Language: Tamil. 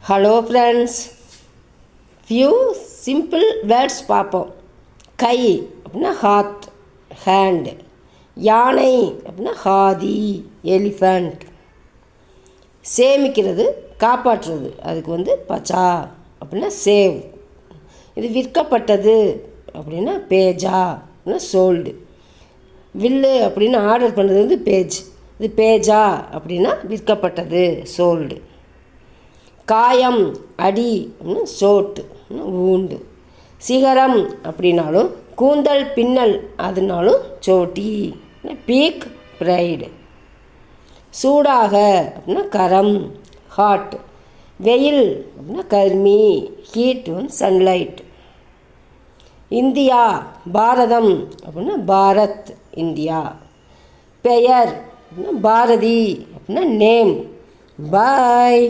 Hello friends, few simple words பார்ப்போம். கை அப்படின்னா ஹாத், ஹேண்ட். யானை அப்படின்னா ஹாதி, எலிஃபண்ட். சேமிக்கிறது, காப்பாற்றுறது, அதுக்கு பச்சா அப்படின்னா சேவ். இது விற்கப்பட்டது அப்படின்னா பேஜா அப்படின்னா சோல்டு. வில்லு அப்படின்னு ஆர்டர் பண்ணுறது பேஜ். இது பேஜா அப்படின்னா விற்கப்பட்டது, சோல்டு. காயம், அடி அப்படின்னா சோட்டு, ஊண்டு. சிகரம் அப்படின்னாலும் கூந்தல் பின்னல், அதனாலும் சோட்டி, பீக், ப்ரைடு. சூடாக அப்படின்னா கரம், ஹாட். வெயில் அப்படின்னா கர்மி, ஹீட், சன்லைட். இந்தியா, பாரதம் அப்படின்னா பாரத், இந்தியா. பெயர் அப்படின்னா பாரதி அப்படின்னா நேம். பாய்.